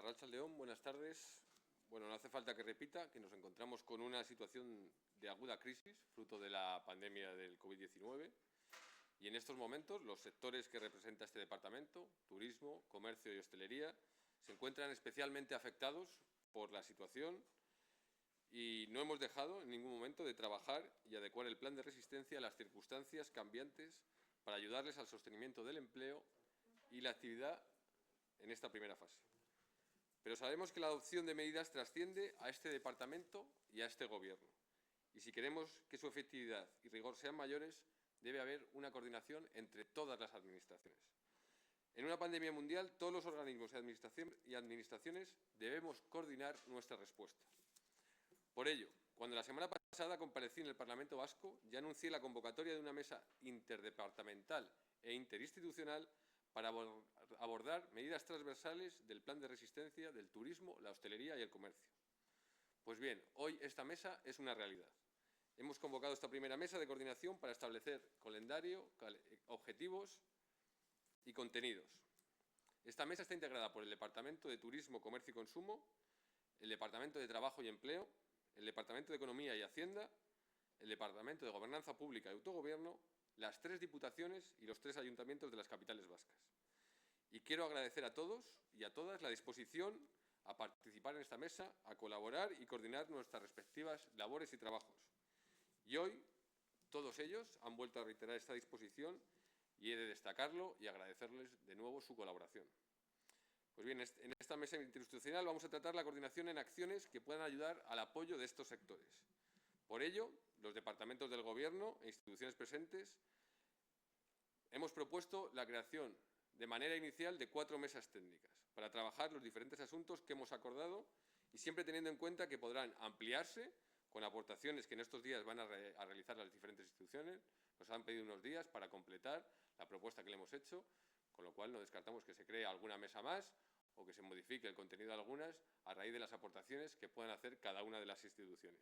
Arratsaldeon, buenas tardes. Bueno, no hace falta que repita que nos encontramos con una situación de aguda crisis, fruto de la pandemia del COVID-19. Y en estos momentos, los sectores que representa este departamento, turismo, comercio y hostelería, se encuentran especialmente afectados por la situación y no hemos dejado en ningún momento de trabajar y adecuar el plan de resistencia a las circunstancias cambiantes para ayudarles al sostenimiento del empleo y la actividad en esta primera fase. Pero sabemos que la adopción de medidas trasciende a este departamento y a este Gobierno. Y si queremos que su efectividad y rigor sean mayores, debe haber una coordinación entre todas las administraciones. En una pandemia mundial, todos los organismos y administraciones debemos coordinar nuestra respuesta. Por ello, cuando la semana pasada comparecí en el Parlamento Vasco, ya anuncié la convocatoria de una mesa interdepartamental e interinstitucional para abordar medidas transversales del plan de resistencia del turismo, la hostelería y el comercio. Pues bien, hoy esta mesa es una realidad. Hemos convocado esta primera mesa de coordinación para establecer calendario, objetivos y contenidos. Esta mesa está integrada por el Departamento de Turismo, Comercio y Consumo, el Departamento de Trabajo y Empleo, el Departamento de Economía y Hacienda, el Departamento de Gobernanza Pública y Autogobierno, las 3 diputaciones y los 3 ayuntamientos de las capitales vascas. Y quiero agradecer a todos y a todas la disposición a participar en esta mesa, a colaborar y coordinar nuestras respectivas labores y trabajos. Y hoy, todos ellos han vuelto a reiterar esta disposición y he de destacarlo y agradecerles de nuevo su colaboración. Pues bien, en esta mesa interinstitucional vamos a tratar la coordinación en acciones que puedan ayudar al apoyo de estos sectores. Por ello, los departamentos del Gobierno e instituciones presentes hemos propuesto la creación de manera inicial de 4 mesas técnicas para trabajar los diferentes asuntos que hemos acordado y siempre teniendo en cuenta que podrán ampliarse con aportaciones que en estos días van a realizar las diferentes instituciones. Nos han pedido unos días para completar la propuesta que le hemos hecho, con lo cual no descartamos que se cree alguna mesa más o que se modifique el contenido de algunas a raíz de las aportaciones que puedan hacer cada una de las instituciones.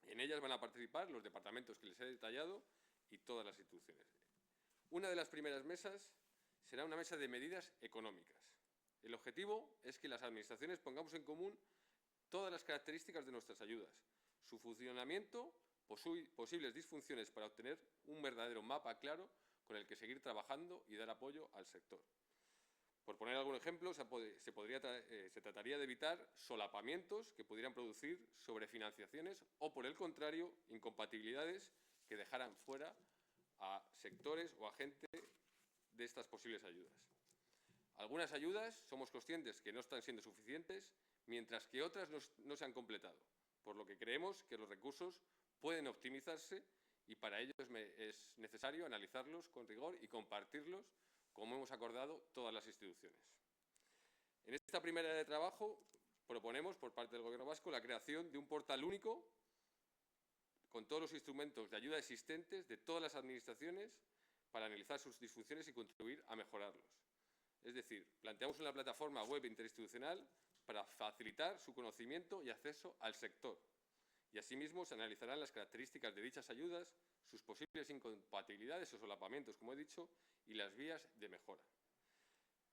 En ellas van a participar los departamentos que les he detallado y todas las instituciones. Una de las primeras mesas será una mesa de medidas económicas. El objetivo es que las administraciones pongamos en común todas las características de nuestras ayudas, su funcionamiento, posibles disfunciones para obtener un verdadero mapa claro con el que seguir trabajando y dar apoyo al sector. Por poner algún ejemplo, se trataría de evitar solapamientos que pudieran producir sobrefinanciaciones o, por el contrario, incompatibilidades que dejaran fuera a sectores o a gente de estas posibles ayudas. Algunas ayudas somos conscientes que no están siendo suficientes, mientras que otras no se han completado, por lo que creemos que los recursos pueden optimizarse y para ello es necesario analizarlos con rigor y compartirlos, como hemos acordado todas las instituciones. En esta primera área de trabajo proponemos, por parte del Gobierno vasco, la creación de un portal único con todos los instrumentos de ayuda existentes de todas las administraciones para analizar sus disfunciones y contribuir a mejorarlos. Es decir, planteamos una plataforma web interinstitucional para facilitar su conocimiento y acceso al sector. Y asimismo se analizarán las características de dichas ayudas, sus posibles incompatibilidades o solapamientos, como he dicho, y las vías de mejora.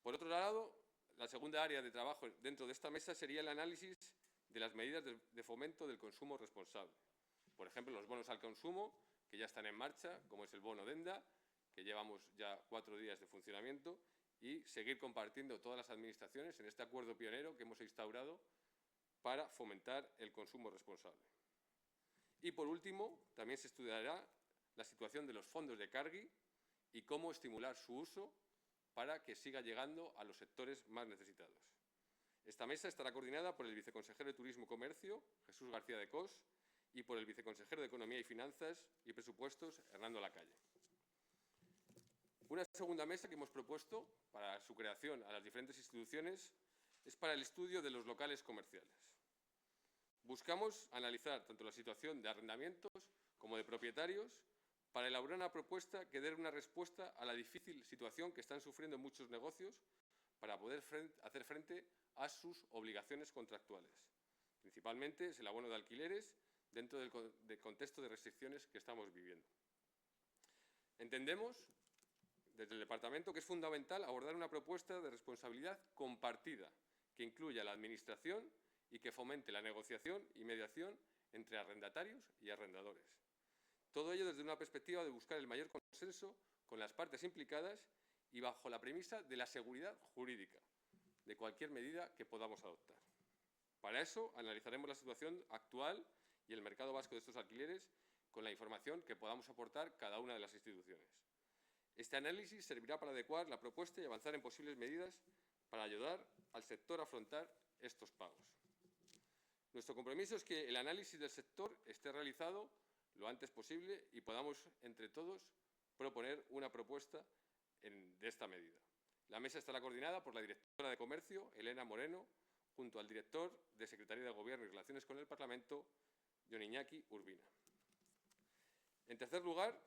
Por otro lado, la segunda área de trabajo dentro de esta mesa sería el análisis de las medidas de fomento del consumo responsable. Por ejemplo, los bonos al consumo, que ya están en marcha, como es el bono Denda, que llevamos ya 4 días de funcionamiento, y seguir compartiendo todas las administraciones en este acuerdo pionero que hemos instaurado para fomentar el consumo responsable. Y, por último, también se estudiará la situación de los fondos de Cargi y cómo estimular su uso para que siga llegando a los sectores más necesitados. Esta mesa estará coordinada por el viceconsejero de Turismo y Comercio, Jesús García de Cos, y por el viceconsejero de Economía y Finanzas y Presupuestos, Hernando Lacalle. Una segunda mesa que hemos propuesto para su creación a las diferentes instituciones es para el estudio de los locales comerciales. Buscamos analizar tanto la situación de arrendamientos como de propietarios para elaborar una propuesta que dé una respuesta a la difícil situación que están sufriendo muchos negocios para poder hacer frente a sus obligaciones contractuales. Principalmente es el abono de alquileres dentro del contexto de restricciones que estamos viviendo. Entendemos desde el Departamento que es fundamental abordar una propuesta de responsabilidad compartida que incluya la administración y que fomente la negociación y mediación entre arrendatarios y arrendadores. Todo ello desde una perspectiva de buscar el mayor consenso con las partes implicadas y bajo la premisa de la seguridad jurídica de cualquier medida que podamos adoptar. Para eso, analizaremos la situación actual y el mercado vasco de estos alquileres con la información que podamos aportar cada una de las instituciones. Este análisis servirá para adecuar la propuesta y avanzar en posibles medidas para ayudar al sector a afrontar estos pagos. Nuestro compromiso es que el análisis del sector esté realizado lo antes posible y podamos, entre todos, proponer una propuesta de esta medida. La mesa estará coordinada por la directora de Comercio, Elena Moreno, junto al director de Secretaría de Gobierno y Relaciones con el Parlamento, Jon Iñaki Urbina. En tercer lugar,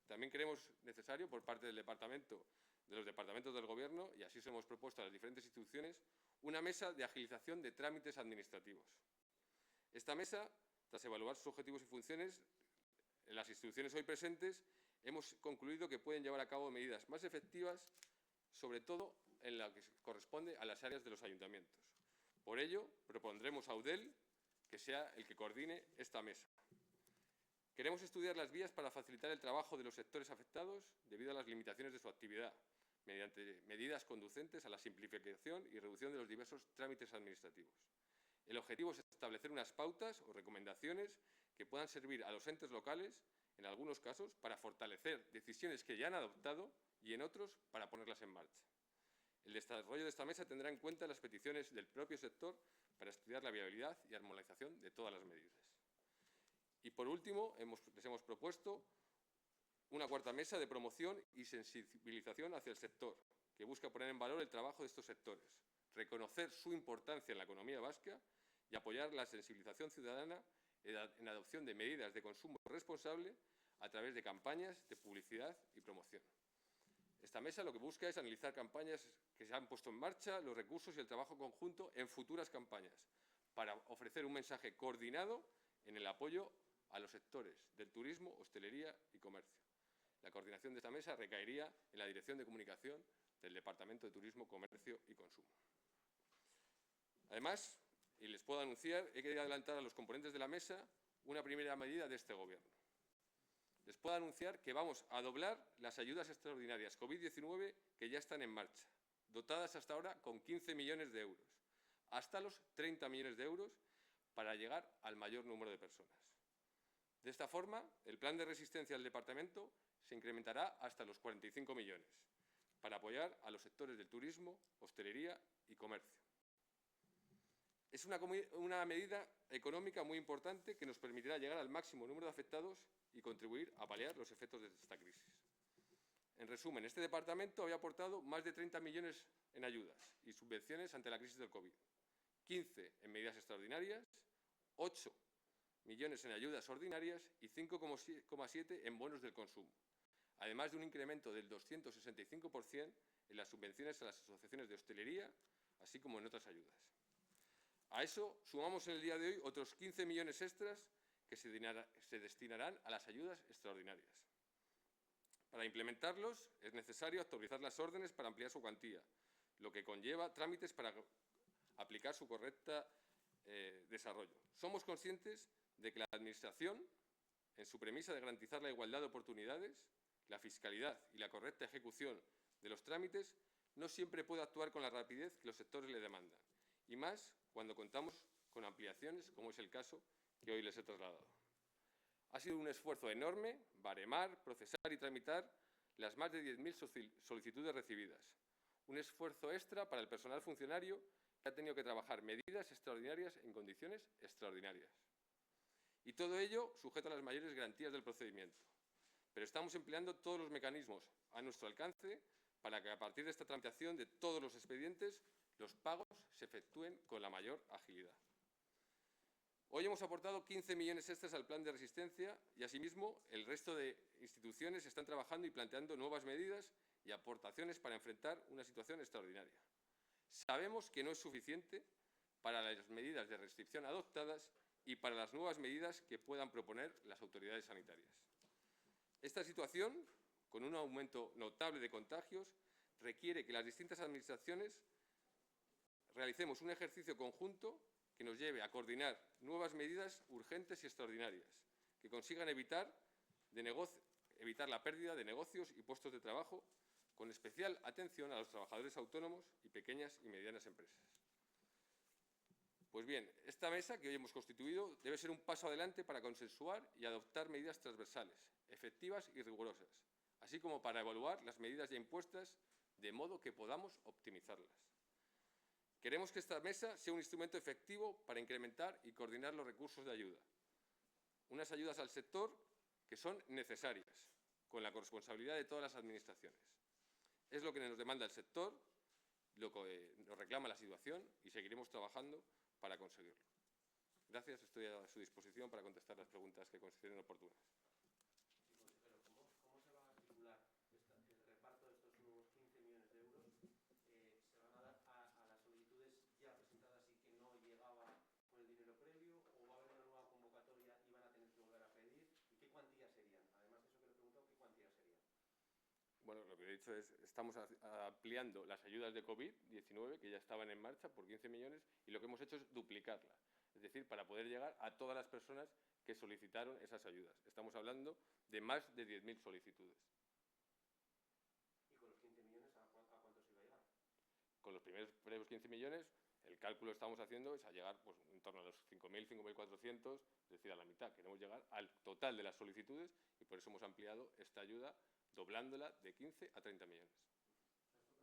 también creemos necesario, por parte de los departamentos del Gobierno, y así se lo hemos propuesto a las diferentes instituciones, una mesa de agilización de trámites administrativos. Esta mesa, tras evaluar sus objetivos y funciones, en las instituciones hoy presentes, hemos concluido que pueden llevar a cabo medidas más efectivas, sobre todo en lo que corresponde a las áreas de los ayuntamientos. Por ello, propondremos a Eudel que sea el que coordine esta mesa. Queremos estudiar las vías para facilitar el trabajo de los sectores afectados debido a las limitaciones de su actividad, mediante medidas conducentes a la simplificación y reducción de los diversos trámites administrativos. El objetivo es establecer unas pautas o recomendaciones que puedan servir a los entes locales, en algunos casos, para fortalecer decisiones que ya han adoptado y en otros para ponerlas en marcha. El desarrollo de esta mesa tendrá en cuenta las peticiones del propio sector para estudiar la viabilidad y armonización de todas las medidas. Y por último, les hemos propuesto una cuarta mesa de promoción y sensibilización hacia el sector, que busca poner en valor el trabajo de estos sectores, reconocer su importancia en la economía vasca y apoyar la sensibilización ciudadana en la adopción de medidas de consumo responsable a través de campañas de publicidad y promoción. Esta mesa lo que busca es analizar campañas que se han puesto en marcha, los recursos y el trabajo conjunto en futuras campañas, para ofrecer un mensaje coordinado en el apoyo a los sectores del turismo, hostelería y comercio. La coordinación de esta mesa recaería en la Dirección de Comunicación del Departamento de Turismo, Comercio y Consumo. Además, y les puedo anunciar, he querido adelantar a los componentes de la mesa una primera medida de este Gobierno. Les puedo anunciar que vamos a doblar las ayudas extraordinarias COVID-19 que ya están en marcha, dotadas hasta ahora con 15 millones de euros, hasta los 30 millones de euros para llegar al mayor número de personas. De esta forma, el plan de resistencia del Departamento se incrementará hasta los 45 millones para apoyar a los sectores del turismo, hostelería y comercio. Es una medida económica muy importante que nos permitirá llegar al máximo número de afectados y contribuir a paliar los efectos de esta crisis. En resumen, este departamento había aportado más de 30 millones en ayudas y subvenciones ante la crisis del COVID, 15 en medidas extraordinarias, 8 millones en ayudas ordinarias y 5,7 en bonos del consumo, además de un incremento del 265% en las subvenciones a las asociaciones de hostelería, así como en otras ayudas. A eso sumamos en el día de hoy otros 15 millones extras que se destinarán a las ayudas extraordinarias. Para implementarlos es necesario actualizar las órdenes para ampliar su cuantía, lo que conlleva trámites para aplicar su correcto desarrollo. Somos conscientes de que la Administración, en su premisa de garantizar la igualdad de oportunidades, la fiscalidad y la correcta ejecución de los trámites, no siempre puede actuar con la rapidez que los sectores le demandan, y más cuando contamos con ampliaciones, como es el caso que hoy les he trasladado. Ha sido un esfuerzo enorme baremar, procesar y tramitar las más de 10.000 solicitudes recibidas. Un esfuerzo extra para el personal funcionario que ha tenido que trabajar medidas extraordinarias en condiciones extraordinarias. Y todo ello sujeto a las mayores garantías del procedimiento. Pero estamos empleando todos los mecanismos a nuestro alcance para que a partir de esta tramitación de todos los expedientes los pagos se efectúen con la mayor agilidad. Hoy hemos aportado 15 millones extras al plan de resistencia y, asimismo, el resto de instituciones están trabajando y planteando nuevas medidas y aportaciones para enfrentar una situación extraordinaria. Sabemos que no es suficiente para las medidas de restricción adoptadas y para las nuevas medidas que puedan proponer las autoridades sanitarias. Esta situación, con un aumento notable de contagios, requiere que las distintas administraciones realicemos un ejercicio conjunto que nos lleve a coordinar nuevas medidas urgentes y extraordinarias, que consigan evitar la pérdida de negocios y puestos de trabajo, con especial atención a los trabajadores autónomos y pequeñas y medianas empresas. Pues bien, esta mesa que hoy hemos constituido debe ser un paso adelante para consensuar y adoptar medidas transversales, efectivas y rigurosas, así como para evaluar las medidas ya impuestas de modo que podamos optimizarlas. Queremos que esta mesa sea un instrumento efectivo para incrementar y coordinar los recursos de ayuda. Unas ayudas al sector que son necesarias, con la corresponsabilidad de todas las administraciones. Es lo que nos demanda el sector, lo que nos reclama la situación y seguiremos trabajando para conseguirlo. Gracias, estoy a su disposición para contestar las preguntas que consideren oportunas. ¿Cómo se va a articular el reparto de estos nuevos 15 millones de euros? ¿Se van a dar a las solicitudes ya presentadas y que no llegaba con el dinero previo? ¿O va a haber una nueva convocatoria y van a tener que volver a pedir? ¿Y qué cuantías serían? Además de eso que le he preguntado, ¿qué cuantías serían? Bueno, lo que he dicho es, estamos ampliando las ayudas de COVID-19, que ya estaban en marcha, por 15 millones, y lo que hemos hecho es duplicarlas. Es decir, para poder llegar a todas las personas que solicitaron esas ayudas. Estamos hablando de más de 10.000 solicitudes. ¿Y con los 15 millones a cuánto se iba a llegar? Con los primeros 15 millones, el cálculo que estamos haciendo es a llegar pues, en torno a los 5.000, 5.400, es decir, a la mitad. Queremos llegar al total de las solicitudes y por eso hemos ampliado esta ayuda, doblándola de 15 a 30 millones.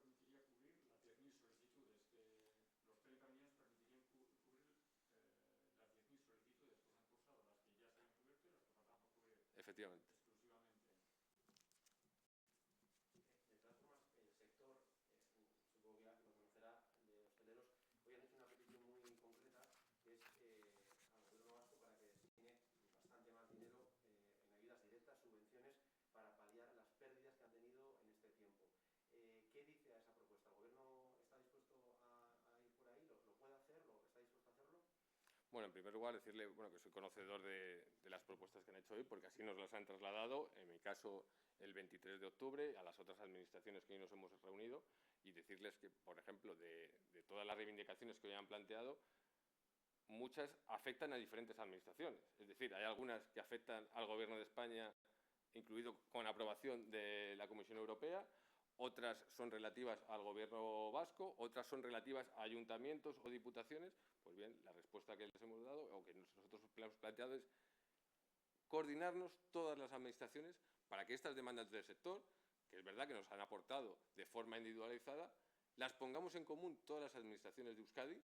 Esto permitiría cubrir las 10.000 solicitudes. Los 30 millones permitirían cubrir las 10.000 solicitudes que se han cursado, las que ya se han cubierto y las que faltan por cubrir. Efectivamente. Exclusivamente. De todas formas, el sector, supongo que lo conocerá, de hosteleros, hoy han hecho una petición muy concreta, que es al Gobierno vasco para que destine bastante más dinero en ayudas directas, subvenciones, para paliar las pérdidas que han tenido en este tiempo. ¿Qué dice a esa propuesta? ¿El Gobierno está dispuesto a ir por ahí? ¿Lo puede hacer? ¿Está dispuesto a hacerlo? Bueno, en primer lugar, decirle que soy conocedor de las propuestas que han hecho hoy, porque así nos las han trasladado, en mi caso, el 23 de octubre, a las otras administraciones que hoy nos hemos reunido, y decirles que, por ejemplo, de todas las reivindicaciones que hoy han planteado, muchas afectan a diferentes administraciones. Es decir, hay algunas que afectan al Gobierno de España, incluido con aprobación de la Comisión Europea, otras son relativas al Gobierno vasco, otras son relativas a ayuntamientos o diputaciones. Pues bien, la respuesta que les hemos dado, o que nosotros hemos planteado, es coordinarnos todas las administraciones para que estas demandas del sector, que es verdad que nos han aportado de forma individualizada, las pongamos en común todas las administraciones de Euskadi,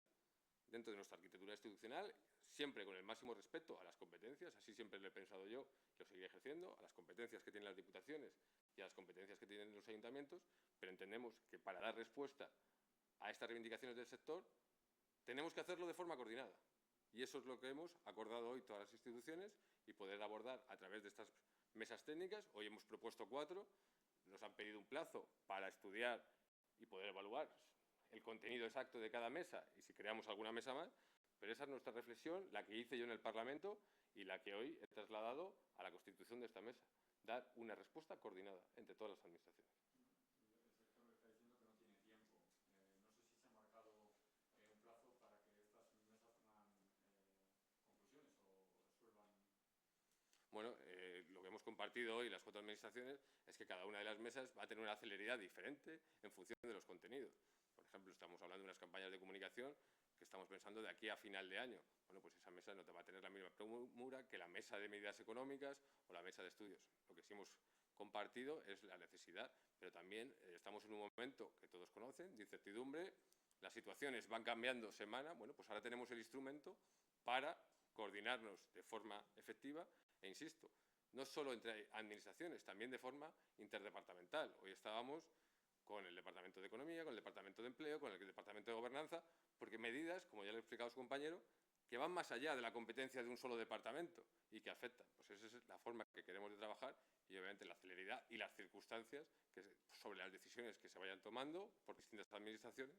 dentro de nuestra arquitectura institucional, siempre con el máximo respeto a las competencias, así siempre lo he pensado yo, que lo seguiré ejerciendo, a las competencias que tienen las diputaciones y a las competencias que tienen los ayuntamientos, pero entendemos que para dar respuesta a estas reivindicaciones del sector tenemos que hacerlo de forma coordinada. Y eso es lo que hemos acordado hoy todas las instituciones y poder abordar a través de estas mesas técnicas. Hoy hemos propuesto 4, nos han pedido un plazo para estudiar y poder evaluar el contenido exacto de cada mesa y si creamos alguna mesa más, pero esa es nuestra reflexión, la que hice yo en el Parlamento y la que hoy he trasladado a la constitución de esta mesa, dar una respuesta coordinada entre todas las administraciones. El sector me está diciendo que no tiene tiempo. No sé si se ha marcado un plazo para que estas mesas tengan conclusiones o resuelvan. Bueno, lo que hemos compartido hoy las 4 administraciones es que cada una de las mesas va a tener una celeridad diferente en función de los contenidos. Por ejemplo, estamos hablando de unas campañas de comunicación que estamos pensando de aquí a final de año. Bueno, pues esa mesa no te va a tener la misma premura que la mesa de medidas económicas o la mesa de estudios. Lo que sí hemos compartido es la necesidad, pero también estamos en un momento que todos conocen, de incertidumbre, las situaciones van cambiando semana, bueno, pues ahora tenemos el instrumento para coordinarnos de forma efectiva e, insisto, no solo entre administraciones, también de forma interdepartamental. Hoy estábamos con el Departamento de Economía, con el Departamento de Empleo, con el Departamento de Gobernanza, porque medidas, como ya le he explicado a su compañero, que van más allá de la competencia de un solo departamento y que afectan. Pues esa es la forma que queremos de trabajar y, obviamente, la celeridad y las circunstancias sobre las decisiones que se vayan tomando por distintas administraciones,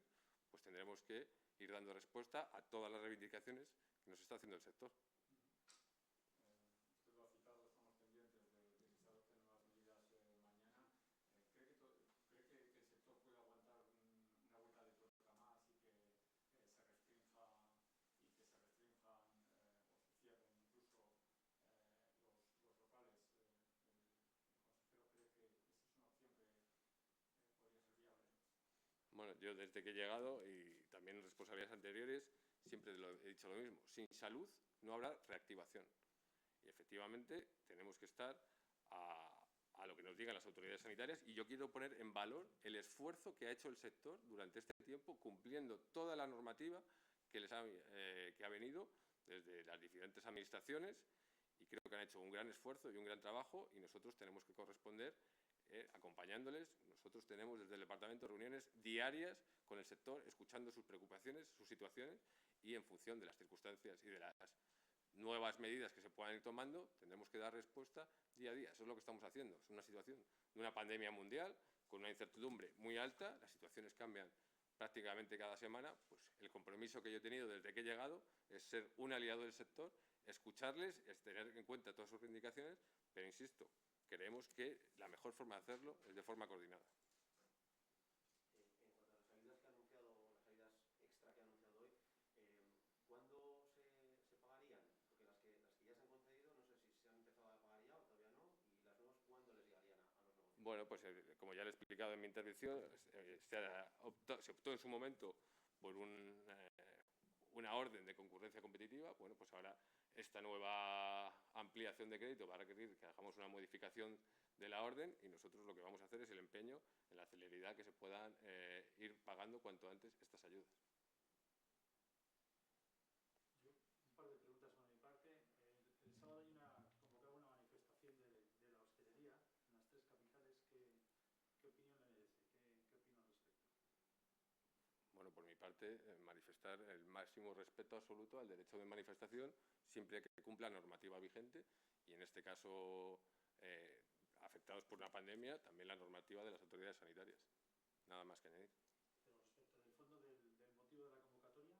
pues tendremos que ir dando respuesta a todas las reivindicaciones que nos está haciendo el sector. Usted lo ha citado, estamos pendientes de que se adopten nuevas medidas mañana. ¿Cree que el sector puede aguantar una vuelta de tuerca más y que yo desde que he llegado y también en responsabilidades anteriores siempre he dicho lo mismo. Sin salud no habrá reactivación. Y efectivamente tenemos que estar a lo que nos digan las autoridades sanitarias, y yo quiero poner en valor el esfuerzo que ha hecho el sector durante este tiempo cumpliendo toda la normativa que ha venido desde las diferentes administraciones, y creo que han hecho un gran esfuerzo y un gran trabajo, y nosotros tenemos que corresponder acompañándoles. Nosotros tenemos desde el departamento reuniones diarias con el sector, escuchando sus preocupaciones, sus situaciones, y en función de las circunstancias y de las nuevas medidas que se puedan ir tomando, tendremos que dar respuesta día a día. Eso es lo que estamos haciendo. Es una situación de una pandemia mundial con una incertidumbre muy alta, las situaciones cambian prácticamente cada semana. Pues el compromiso que yo he tenido desde que he llegado es ser un aliado del sector, escucharles, es tener en cuenta todas sus reivindicaciones, pero insisto, creemos que la mejor forma de hacerlo es de forma coordinada. En cuanto a las ayudas que ha anunciado, las ayudas extra que ha anunciado hoy, ¿cuándo se pagarían? Porque las que ya se han concedido, no sé si se han empezado a pagar ya o todavía no, y las nuevas, ¿cuándo les llegarían a los negocios? Bueno, pues como ya le he explicado en mi intervención, se optó en su momento por una orden de concurrencia competitiva. Bueno, pues ahora esta nueva ampliación de crédito va a requerir que hagamos una modificación de la orden, y nosotros lo que vamos a hacer es el empeño en la celeridad que se puedan ir pagando cuanto antes estas ayudas. Un par de preguntas por mi parte. El sábado convocaba una manifestación de la hostelería en las 3 capitales. ¿Qué opinión le merece? ¿Qué opina al respecto? Bueno, por mi parte, manifestar el máximo respeto absoluto al derecho de manifestación, siempre que cumpla la normativa vigente, y en este caso, afectados por una pandemia, también la normativa de las autoridades sanitarias. Nada más que añadir. Pero respecto del fondo del motivo de la convocatoria.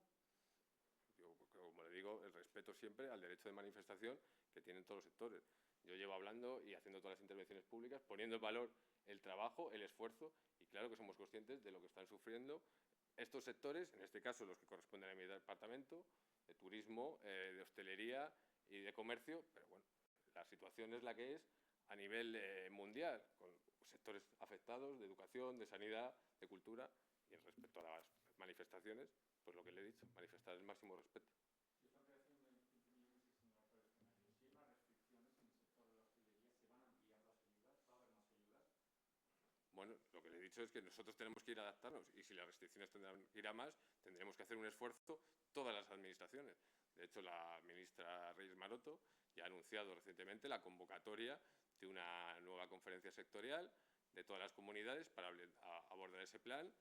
Yo, como le digo, el respeto siempre al derecho de manifestación que tienen todos los sectores. Yo llevo hablando y haciendo todas las intervenciones públicas, poniendo en valor el trabajo, el esfuerzo, y claro que somos conscientes de lo que están sufriendo estos sectores, en este caso los que corresponden a mi departamento, de turismo, de hostelería y de comercio, pero bueno, la situación es la que es a nivel mundial, con sectores afectados de educación, de sanidad, de cultura, y respecto a las manifestaciones, pues lo que le he dicho, manifestar el máximo respeto. Si esta ampliación de 15 millones es similar para el escenario, si hay más restricciones en el sector de la hostelería, ¿se van a ampliar las ayudas? ¿Va a haber más ayudas? Bueno, lo que le he dicho es que nosotros tenemos que ir a adaptarnos, y si las restricciones tendrán que ir a más, tendremos que hacer un esfuerzo todas las administraciones. De hecho, la ministra Reyes Maroto ya ha anunciado recientemente la convocatoria de una nueva conferencia sectorial de todas las comunidades para abordar ese plan,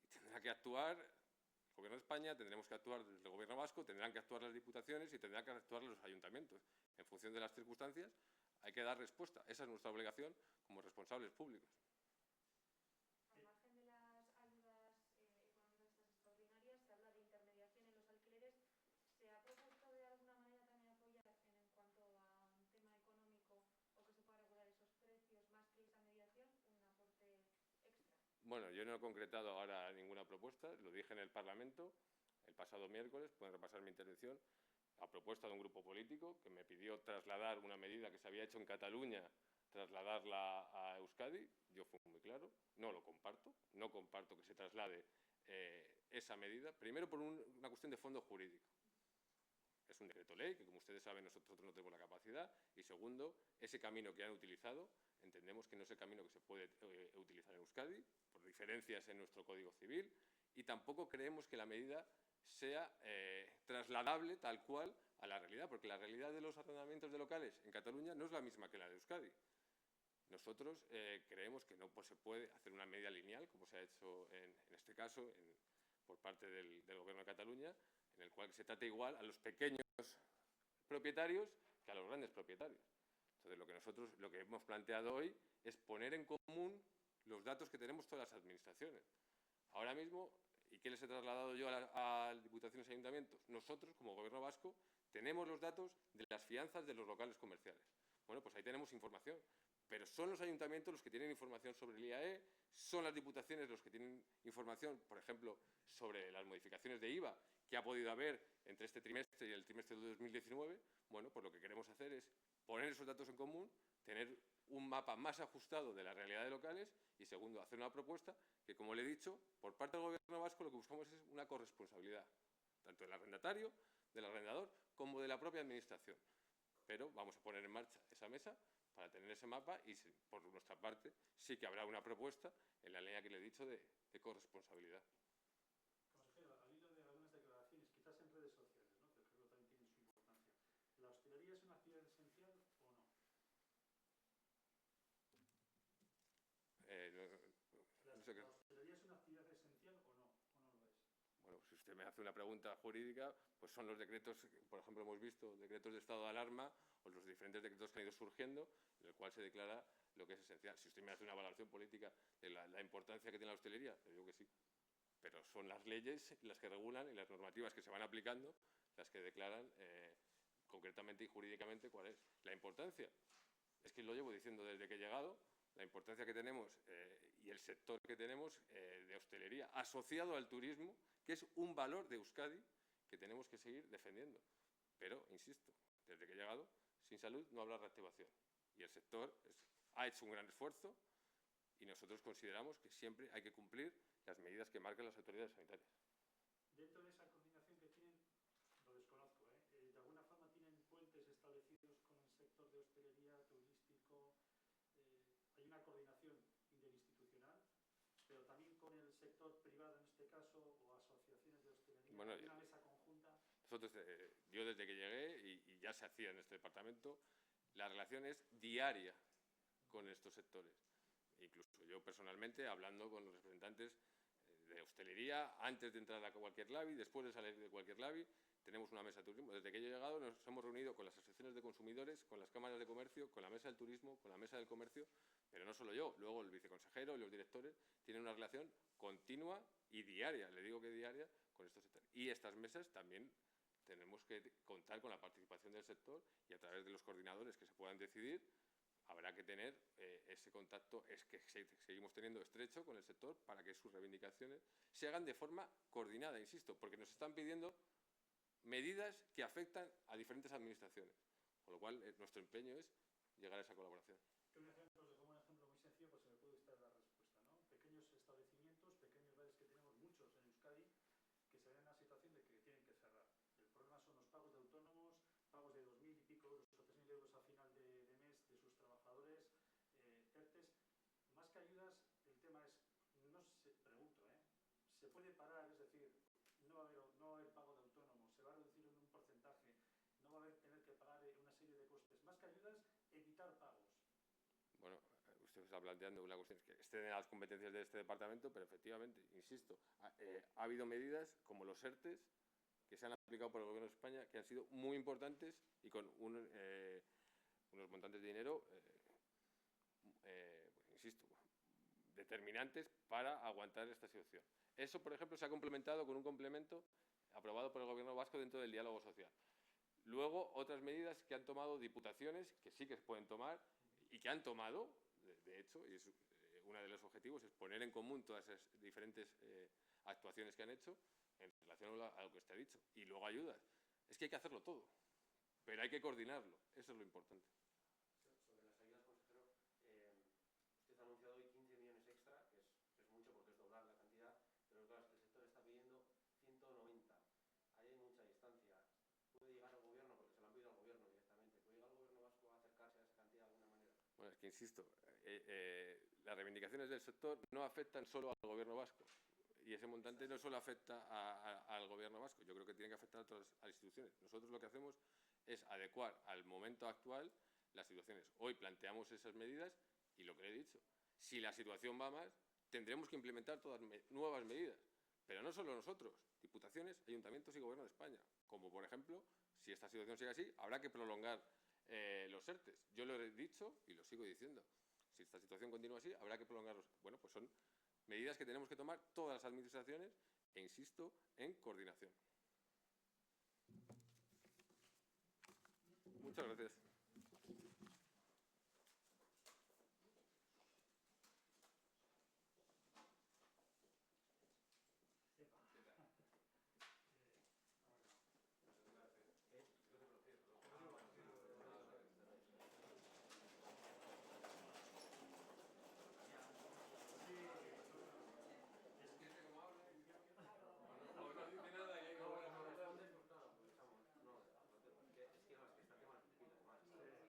y tendrá que actuar el Gobierno de España, tendremos que actuar desde el Gobierno vasco, tendrán que actuar las diputaciones y tendrán que actuar los ayuntamientos. En función de las circunstancias, hay que dar respuesta. Esa es nuestra obligación como responsables públicos. Al margen de las ayudas económicas estas extraordinarias, se habla de intermediación en los alquileres. ¿Se ha propuesto de alguna manera también apoyar en cuanto a un tema económico, o que se pueda regular esos precios, más que esa mediación, un aporte extra? Bueno, yo no he concretado ahora ninguna propuesta, lo dije en el Parlamento el pasado miércoles, pueden repasar mi intervención, a propuesta de un grupo político que me pidió trasladar una medida que se había hecho en Cataluña, trasladarla a Euskadi. Yo fui muy claro, no lo comparto, no comparto que se traslade esa medida, primero por una cuestión de fondo jurídico. Es un decreto ley que, como ustedes saben, nosotros no tenemos la capacidad, y segundo, ese camino que han utilizado, entendemos que no es el camino que se puede utilizar en Euskadi, por diferencias en nuestro Código Civil, y tampoco creemos que la medida sea trasladable tal cual a la realidad, porque la realidad de los arrendamientos de locales en Cataluña no es la misma que la de Euskadi. Nosotros creemos que no se puede hacer una medida lineal, como se ha hecho en este caso por parte del Gobierno de Cataluña, en el cual se trata igual a los pequeños propietarios que a los grandes propietarios. Entonces, lo que hemos planteado hoy es poner en común los datos que tenemos todas las administraciones. Ahora mismo, ¿y qué les he trasladado yo a Diputaciones y Ayuntamientos? Nosotros, como Gobierno vasco, tenemos los datos de las fianzas de los locales comerciales. Bueno, pues ahí tenemos información, pero son los ayuntamientos los que tienen información sobre el IAE, son las diputaciones los que tienen información, por ejemplo, sobre las modificaciones de IVA que ha podido haber entre este trimestre y el trimestre de 2019. Bueno, pues lo que queremos hacer es poner esos datos en común, tener un mapa más ajustado de las realidades locales y, segundo, hacer una propuesta que, como le he dicho, por parte del Gobierno vasco lo que buscamos es una corresponsabilidad, tanto del arrendatario, del arrendador, como de la propia Administración. Pero vamos a poner en marcha esa mesa para tener ese mapa y, por nuestra parte, sí que habrá una propuesta en la línea que le he dicho de corresponsabilidad. Consejero, al hilo de algunas declaraciones, quizás en redes sociales, ¿no?, que creo que también tienen su importancia, ¿la hostelería es una actividad esencial o no? No sé qué. ¿La hostelería es una actividad esencial o no? ¿O no lo es? Bueno, si usted me hace una pregunta jurídica, pues son los decretos, por ejemplo, hemos visto decretos de estado de alarma o los diferentes decretos que han ido surgiendo, en el cual se declara lo que es esencial. Si usted me hace una valoración política de la importancia que tiene la hostelería, le digo que sí. Pero son las leyes las que regulan y las normativas que se van aplicando las que declaran concretamente y jurídicamente cuál es. La importancia, es que lo llevo diciendo desde que he llegado, la importancia que tenemos y el sector que tenemos de hostelería asociado al turismo, que es un valor de Euskadi que tenemos que seguir defendiendo. Pero, insisto, desde que he llegado, sin salud no habrá reactivación. Y el sector ha hecho un gran esfuerzo y nosotros consideramos que siempre hay que cumplir las medidas que marcan las autoridades sanitarias. Dentro de esa coordinación que tienen, lo desconozco, ¿de alguna forma tienen puentes establecidos con el sector de hostelería, turístico? Hay una coordinación interinstitucional, pero también con el sector privado en este caso, o asociaciones de hostelería. Bueno, ¿Hay una mesa conjunta? Nosotros, yo desde que llegué, y ya se hacía en este departamento, la relación es diaria con estos sectores. Incluso yo personalmente, hablando con los representantes de hostelería, antes de entrar a cualquier LABI, después de salir de cualquier LABI, tenemos una mesa de turismo. Desde que yo he llegado nos hemos reunido con las asociaciones de consumidores, con las cámaras de comercio, con la mesa del turismo, con la mesa del comercio, pero no solo yo, luego el viceconsejero y los directores tienen una relación continua y diaria, le digo que diaria, con estos sectores. Y estas mesas también tenemos que contar con la participación del sector y a través de los coordinadores que se puedan decidir, habrá que tener ese contacto que seguimos teniendo estrecho con el sector para que sus reivindicaciones se hagan de forma coordinada, insisto, porque nos están pidiendo medidas que afectan a diferentes administraciones, con lo cual nuestro empeño es llegar a esa colaboración. Un ejemplo, como un ejemplo muy sencillo, pues se me puede usted dar la respuesta, ¿no? Pequeños establecimientos, pequeños bares que tenemos muchos en Euskadi, que se ven en la situación de que tienen que cerrar. El problema son los pagos de autónomos, pagos de 2.000 y pico euros o 3.000 euros a final de mes de sus trabajadores, ERTES. Más que ayudas, el tema es, no sé, pregunto, ¿se puede parar? Es decir, no va a haber pago de autónomos, se va a reducir en un porcentaje, no va a haber tener que pagar una serie de costes. Más que ayudas, evitar pagos. Bueno, usted está planteando una cuestión que excede a las competencias de este departamento, pero efectivamente, insisto, ha habido medidas como los ERTES que se han aplicado por el Gobierno de España que han sido muy importantes y con unos montantes de dinero, pues, insisto, determinantes para aguantar esta situación. Eso, por ejemplo, se ha complementado con un complemento aprobado por el Gobierno vasco dentro del diálogo social. Luego, otras medidas que han tomado diputaciones, que sí que se pueden tomar y que han tomado, de hecho, y es uno de los objetivos, es poner en común todas esas diferentes actuaciones que han hecho en relación a lo que usted ha dicho. Y luego ayudas. Es que hay que hacerlo todo, pero hay que coordinarlo. Eso es lo importante. Sobre las ayudas, consejero, usted ha anunciado hoy 15 millones extra, que es mucho porque es doblar la cantidad, pero claro, es que el sector está pidiendo 190. Ahí hay mucha distancia. ¿Puede llegar al gobierno, porque se lo han pedido al gobierno directamente, puede llegar al gobierno vasco a acercarse a esa cantidad de alguna manera? Bueno, es que insisto, las reivindicaciones del sector no afectan solo al gobierno vasco. Y ese montante no solo afecta al gobierno vasco, yo creo que tiene que afectar a todas las instituciones. Nosotros lo que hacemos es adecuar al momento actual las situaciones. Hoy planteamos esas medidas y lo que le he dicho, si la situación va más, tendremos que implementar todas nuevas medidas. Pero no solo nosotros, diputaciones, ayuntamientos y gobierno de España. Como, por ejemplo, si esta situación sigue así, habrá que prolongar los ERTES. Yo lo he dicho y lo sigo diciendo. Si esta situación continúa así, habrá que prolongarlos. Bueno, pues son medidas que tenemos que tomar todas las administraciones e, insisto, en coordinación. Muchas gracias.